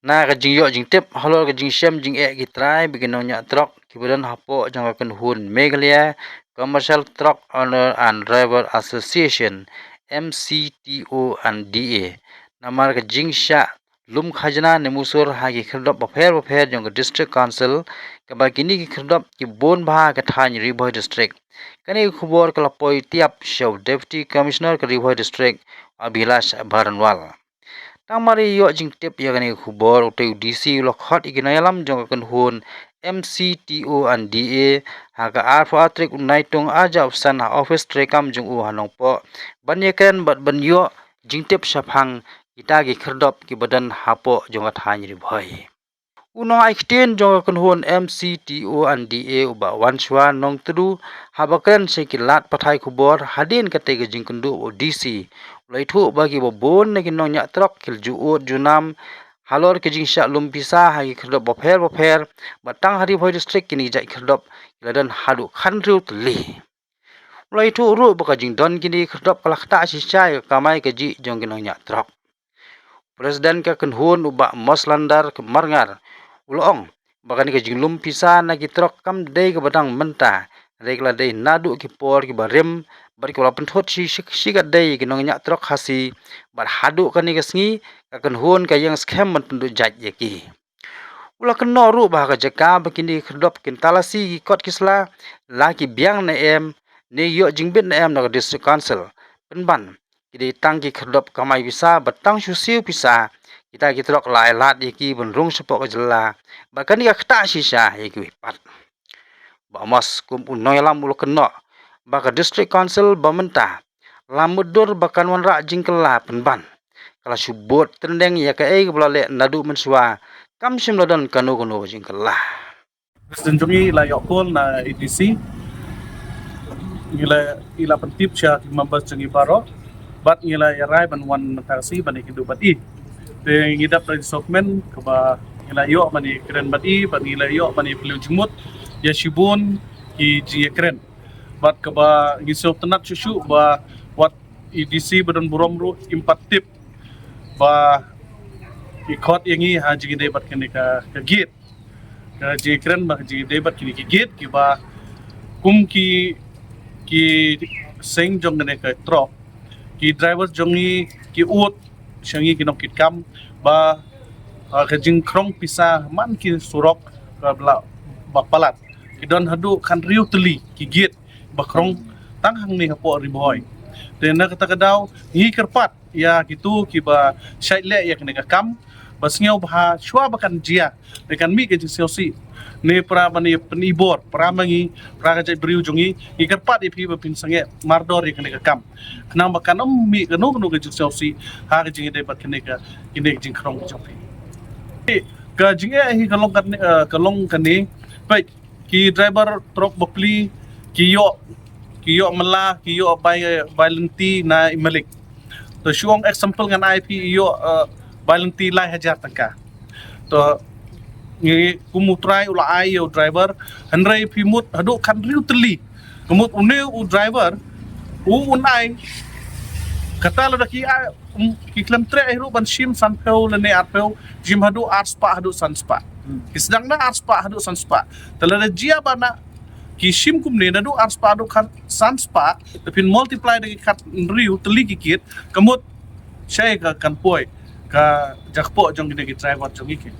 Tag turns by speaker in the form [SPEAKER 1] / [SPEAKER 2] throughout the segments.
[SPEAKER 1] Na ka jing yo jing tip halor ka jing shem jing e ki try begin nya truck ki budan hapo jang kan hun Meghalaya Commercial Truck Owner and Driver Association MCTO and DA namar ka jing sha lum khajna ne musur ha ki khrdop bapher jang ka district council ka ba kini ki khrdop ki bon bha ka than riboy district kani khubor kala poi tiap show deputy commissioner ka riboy district Abhilash Baranwal Tamari yo jing tip ya gani khubor te DC lo khot iginayalam jong kan hun MCTO and DA haga arfo atrik unaitung aja usan ha office trekam jong u hanong po banyeken bat banyo jing tip saphang kita gi kherdop ki badan hapo jong athany ri bhai Uno extend jong kan hun MCTO and DA uba wanswa nong tudu habakan sekilat pathai khubor hadin kate ge jing kundu DC Laitu bagi bobon na ginong nya trok kil juot junam halor ke jing syak lumpisa hagi kerdop bopher batang hari boy district kini jai kerdop kiladan hadu khanriu teli Laitu ru baka jing don kini kerdop kalakta sisai kamai ke ji jong ginong nya trok Presiden ka kenhun uba moslandar ke marngar ulong baka ni ke jing lumpisa na ki trok kam dei ke badang menta regla dei nadu ki por ki barem bar ki wala penthot si kat dei ki nong nya trok hasi bar hadu kan ni kesngi ka kan hun ka yang scam man pendu jaj ye ki ula kan no ru bah ka jaka bakini khdop kin talasi ki kot kisla la ki biang na em ne yo jingbit na em na district council penban ki tang ki khdop kamai bisa batang susiu bisa kita ki trok lai lat ye ki benrung sepok ka jela bakani ka khta sisa ye ki pat ba mas kum unoy lam ulo keno baka district council bamenta lamudur bakan wan rak jingkela penban kala subot trendeng ya ka ei blale nadu mensua kam sim lodon kanu jingkela
[SPEAKER 2] Presiden Jungi la yokol na EDC ila pentip sya members Jungi Baro bat ngila yarai ban wan mentasi ban hidup bat i de ngidap dari sokmen ke ba ngila yo mani keren bat i bat ngila yo mani pelu jumut ya shibun ki ji keren bat ke ba ngisop tenat susu ba wat EDC badan buromru impat tip ba ikot yangi haji gede bat kene ka git ka ji keren ba ji gede bat kini ki git ki ba kum ki seng jong kene ka trok ki driver jongi ki ut shangi ki nokit kam ba ka jing krong pisa man ki surok ka bla bapalat ki don hadu kan riu teli ki git ba krong tang hang ni hapo riboy de na kata kadau ngi kerpat ya gitu ki ba shaile ya kene ka kam bas ngau bah shwa bakan jia dekan mi ke jisi ne pra bani penibor pra mangi pra ka jai briu jongi ngi kerpat ipi ba pin sange mardor ya kene ka kam kenang bakan mi kanu ke jisi ha ke jingi de bat kene ka kine jing krong jopi ka jingi hi kalong kan ni baik ki driver truk bapli kiyo mala kiyo by lenti na imalik to syong example ngan IP iyo by lenti lai hajar tangka to ngi kumutrai ula ai yo driver handrai pimut hadu kan riu teli kumut une u driver unai kata la ki klam tre hiru ban shim sanpeu le ne arpeu jim hadu arspa hadu sanspa kisdang na arspa hadu sanspa talada jia bana ki shim kum ne nadu arspa adu kan sanspa tapi multiply dengan kat riu teli kikit kemut saya ka kan poi ka jakpo jong gede driver jong iki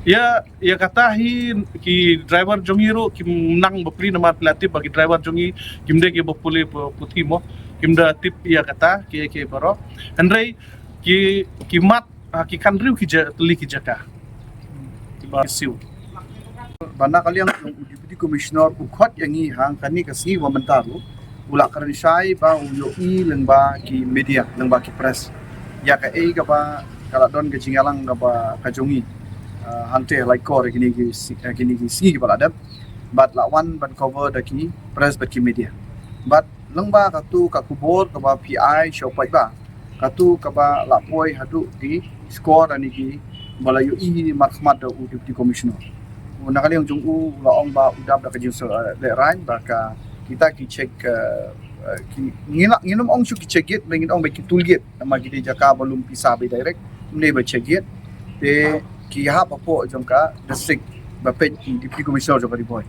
[SPEAKER 2] ya kata hi ki driver jong hiru kim nang bapli nama pelatih bagi driver jongi kimde ke bapuli puti mo kimda tip ya kata ki baro andrei ki mat ki kan riu ki teli ki jaka ba siu
[SPEAKER 3] bana kalian deputy commissioner ukot yangi hang kani kasi wa mentaru ula karan sai ba uyo i lengba ki media lengba ki press ya ka ei ka ba kala don ke cingalang ka ba ka jongi hante like kor gini ki si ki bala but la one ban cover da ki press but ki media but lengba ka tu ka kubor ka ba PI show pai ba ka tu ka ba la poi hadu di score ani ki bala yo i makmat da deputy commissioner nakali yang jungku laong ba udap da kajin so le rain ba ka kita ki check ki nginum ong chu ki check it mengin ong ba ki tool gate nama ki jaka belum bisa be direct mne ba chegiet te ki ha pa po jong ka district ba pe deputy commissioner jong ka di boy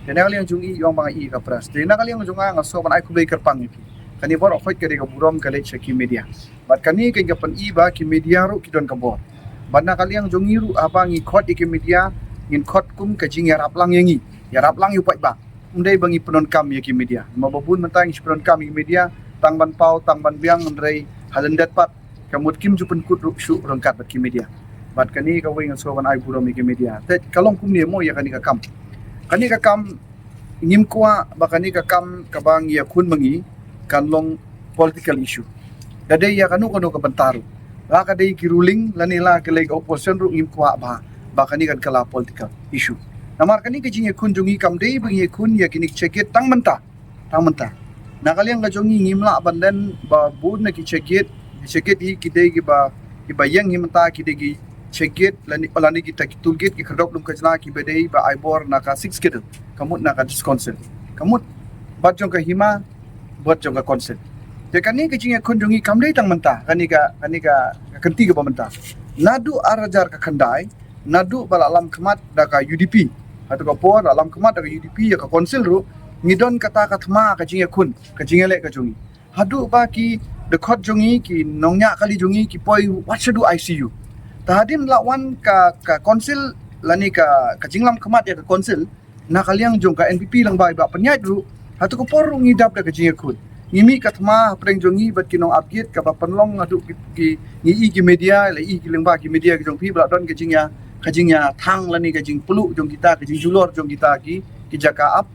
[SPEAKER 3] te na kaliang jong i yong mga i ka pras te na kaliang jong nga so ban ai kuker pang ki kani bor ofit ka ka burom ka le ki media bat kani ka pan i ba ki media ru ki don ka bor ban na kaliang jong i ru abang i khot i ki media ngin khot kum ka jing ya rap lang yangi ya rap lang yu pai ba undai bangi penon kam ya ki media mababun mentang penon kam ki media tang ban pau tang ban biang ndrei halendat pat kamut kim ju pen kut ru shu rangkat bat ki media bat kani ka wing so ban ai burom ki media te kalong kum ni mo ya kani ka kam ngim kwa ba kani ka kam ka bang ya kun mangi kan long political issue dadai ya kanu ka bantaru la ka dei ki ruling lanila ka leg opposition ru ngim kwa ba kani kan kala political issue namar kani ke jinge kun jungi kam dei bingi kun ya kini cheket tang menta nakaliang ka jungi ngimla bandan ba bud na ki cheket hi ki dei ki ba yang himta ki dei ki cheket lani kita ki tulget ki khadok dum kajna ki bedei ba aibor na ka 6 kedel kamut na ka disconsent kamut bat jong ka hima bat jong ka consent te kani ke jinge kun jungi kam dei tang menta kani ka kenti ka menta nadu arajar ka khandai nadu balalam kemat da ka UDP atau ka por alam kemat da ka UDP ya ka konsil ru ngidon kata ka thma ka jinge kun ka jinge le ka jungi hadu ba ki de khot jungi ki nongnya kali jungi ki poi what should do ICU tahadin lawan ka konsil lani ka jinglam kemat ya ka konsil na kaliang jong ka NPP lang ba penyait ru hatu ka por ngidap da ka jinge kun ngimi ka thma preng jungi bat ki nong update ka ba penlong adu ki ngi media la i ki lengba ki media ki jong pi bla don ka jingnya thang lani ka jing peluk jong kita ka jing julor jong kita ki jaka up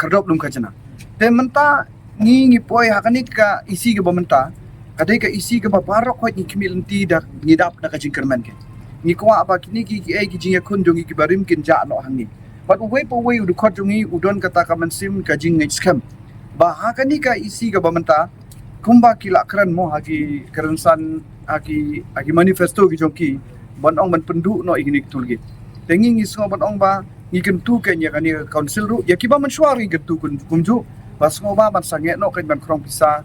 [SPEAKER 3] kardop dum ka jana te menta ngi poi hakani ka isi ka bamenta kadai ka isi ka barok ko ni kimilenti da ngidap da ka jing kerman ke ni kwa apa kini ki jing kun jong ki barim kin ja no hangi but we po we udu khot jongi udon kata ka mansim ka jing ngai scam ba hakani ka isi ka bamenta kumba kila kran mo hagi kerensan hagi manifesto ki jong ki ban ong ban pendu no igni tulgit tengi ngi so ban ong ba ngi kentu kenya kani council ru ya kiba mensuari kentu kumju bas ngo ba ban sange no kan ban krong pisa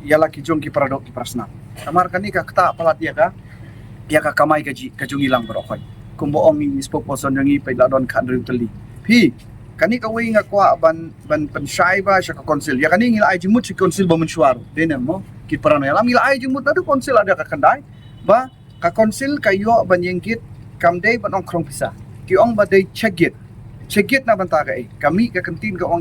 [SPEAKER 3] yala ki jong ki paradok ki prasna kamar kani ka kta palat ya ka kamai ka jong ilang berokoi kumbo ong ngi spokesperson ngi pe ladon kan ru teli pi kani ka wi nga kwa ban pensyai ba sya ka council ya kani ngi ai jimut si council ba mensuar denem mo ki parano ya lam ai jimut adu council ada ka kandai ba ka konsil kayo banyengkit kamdei banong krong pisa ki ong badai chegit na banta ka kami ka kantin ka ong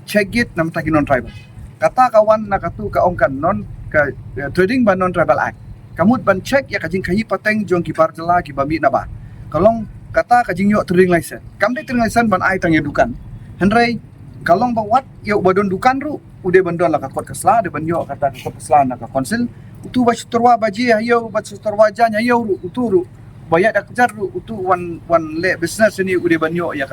[SPEAKER 3] chegit na mata non tribal kata kawan na katu ka ong kan non ka trading ban non tribal act kamut ban check ya kajing kahi pateng jong ki parjala ki bami na ba kalong kata kajing yo trading license kamdei trading license ban ai tang dukan henrei kalong ba wat yo badon dukan ru ude bandon la ka kot kasla de banyo kata kot kasla na ka konsil utu ba sutorwa baji ayo ba sutorwa janya ayo uturu bayat dak jar utu one le business ni ude banyo ya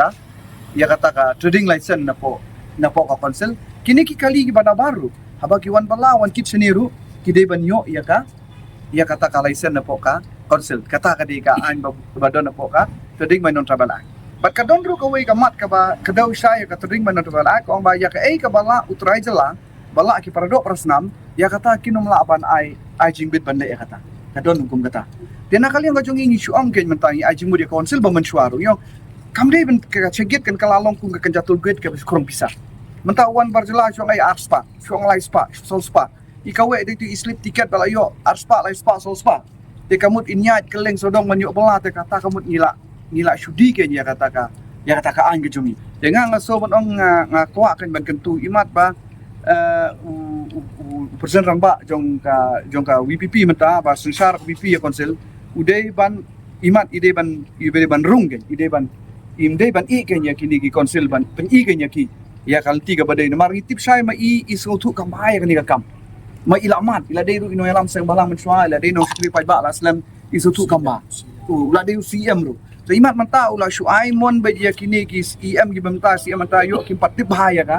[SPEAKER 3] kata ka trading license na po ka konsil kini ki kali ki bana baru haba ki wan bala wan kit seniru ki de banyo ya kata ka license na po ka konsil kata ka de ka an ba don na po ka trading by non tribal act bat ka don ru ka we ka mat ka ba ka daw sya ya ka trading by non tribal act ong ba ya ka ka bala utrai jala bala ki paradok prasnam ya kata kinom laban ai jingbit banda ya kata kadon hukum kata tena kali yang gajong ingi syuang ken mentangi ai jingmu dia konsil ba mensuaru yo kamde ben ka cegit kan kalalong kung ka jatul gate ka kurang pisah mentawan barjela syuang ai arspa syuang lai spa sol spa ikawe itu islip tiket bala yo arspa lai spa sol spa te kamut inyat keleng sodong manyo bala te kata kamut ngila syudi ken ya kata ka an gajongi dengan ngaso bon ong ngakwa kan ban kentu imat ba persen ramba jong ka WPP menta ba sensar WPP ya konsil udai ban imat ide ban rung gen ide ban i ken ya kini ki konsil ban pen i ken ya ki ya kal tiga badai na mari tip sai ma i isu tu kam bai kan ni ka kam ma ilamat ila dei ru ino yalam sang balang mensua ila dei no stri pai ba laslam isu tu kam ba ula dei CM ru so imat menta ula syuai mon ba dia kini ki CM gi bamta CM menta yo ki patip bahaya ka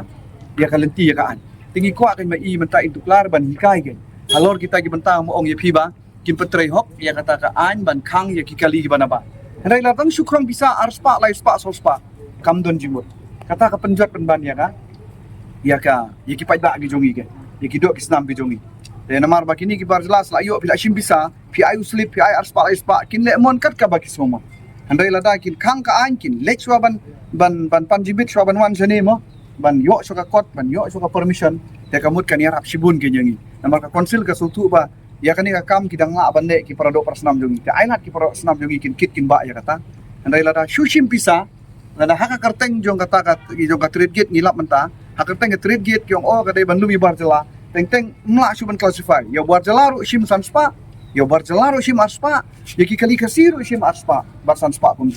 [SPEAKER 3] ya kalenti ya kaan tinggi kuat kan mai menta itu klar ban hikai kan halor kita gi benta mo ong ye piba kim petrei hok ya kata ka an ban khang ya ki kali gi banaba rai latang syukram bisa arspa lai spa sol spa kam don jimut kata ka penjot penban ya ka ya ki pai ba gi jongi kan ya ki dok ki snam gi jongi Namar bakini ki bar jelas la yo pila shim bisa pi ayu slip pi ay arspa kin le mon kat ka baki soma handai lada kin khang ka an kin lek shwa ban panjibit shwa ban wan jane mo ban yo so ka kot ban yo so ka permission te kamut kan yarap shibun ke nyangi namar ka konsil ka sutu ba ya kan ka kam ki dang la bande ki parado persnam jongi te ainat ki parado snam jongi kin kit kin ba ya kata handai lada shushim bisa lada haka karteng jong kata jong ka trade gate ngilap menta haka karteng ka trade gate kyong o ka dai ban lumi bar jela teng mla suban classify ya bar jelaru shim sanspa ya bar jelaru shim arspa ya ki kali kasiru shim arspa bar sanspa pun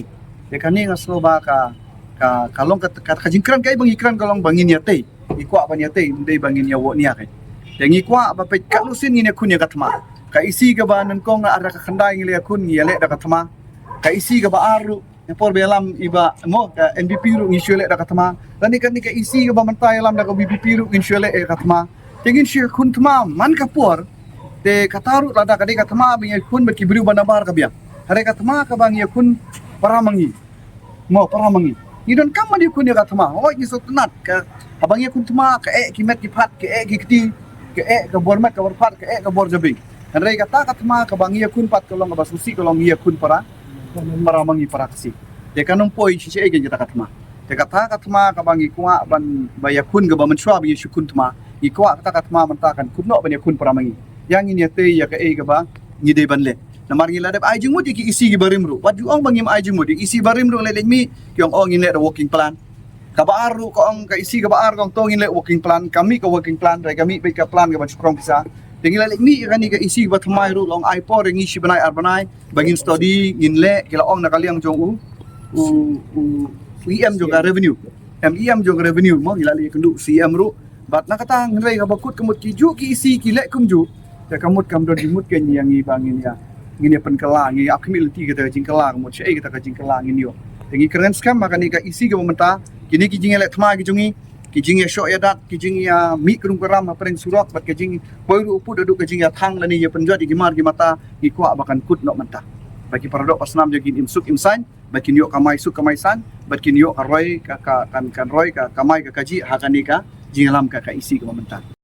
[SPEAKER 3] ya kani ngaslo ba ka kalong ka jingkran kai bang ikran kalong bangin ya tei ikwa ban ya tei ndai bangin ya wo nia kai yang ikwa ba pe kalusin ngine kun ya katma ka isi ga ba nan kong na ara ka khandai ngile kun ngile da katma ka isi ga ba aru ya por belam iba mo ka NBP ru ngishule da katma lani kan ni ka isi ga ba mantai lam da ka BBP ru ngishule e katma Tingin siya kun tama man kapur te kataru lada kade katama bing kun berkibru banabar kabia hare katama kabang ya kun paramangi idon kam mandi kun ya katama oh ni so tenat ka abang ya kun tama ka kimet kipat ka kiti ka bormat ka borpat ka bor jabi hare kata katama kabang ya kun pat kolong ka basusi kolong ya kun paramangi para kasi te kanong poi si gen kita katama te kata katama kabang ikwa ban bayakun ga ba menswa bi shukun tama ikwa kata katma mentakan kunno banya kun paramangi yang ini te ya ka ga ba ni de banle namar ngila dab ai jingmu ki isi gi barimru wadu ong bangim ai jingmu di isi barimru le mi kyong ong ngile the working plan ka baaru ko ong ka isi ka baar kong tong ngile working plan kami ka working plan re kami pe ka plan ga ba chukrong bisa tingila le mi kani ka isi ba thmai ru long ai por ngi si banai arbanai bangin study nginle kila ong nakaliang jong EM juga revenue MEM juga revenue mo ngila le kundu CM ru bat nakata ngrai ka bakut kamut ki ju ki isi ki lek kumju ta kamut kam do dimut ken yang i bangin ya ngini pen kala ngi accountability kita jingkala kamut sei kita ka jingkala ngini yo tengi keren skam makani ka isi ka menta kini ki jingele thma ki jungi ki jinge sho ya dat ki jingi ya mi krum karam apreng surak bat ki jingi poiru upu dadu ka jingi thang lani ya penjat ki mar ki mata ki kwa bakan kut no menta bagi paradok pasnam jagin imsuk imsan bagi niyo kamai suk kamai san bagi niyo ka roy ka kan roy ka kamai ka kaji hakani ka jingalam ka isi ka menta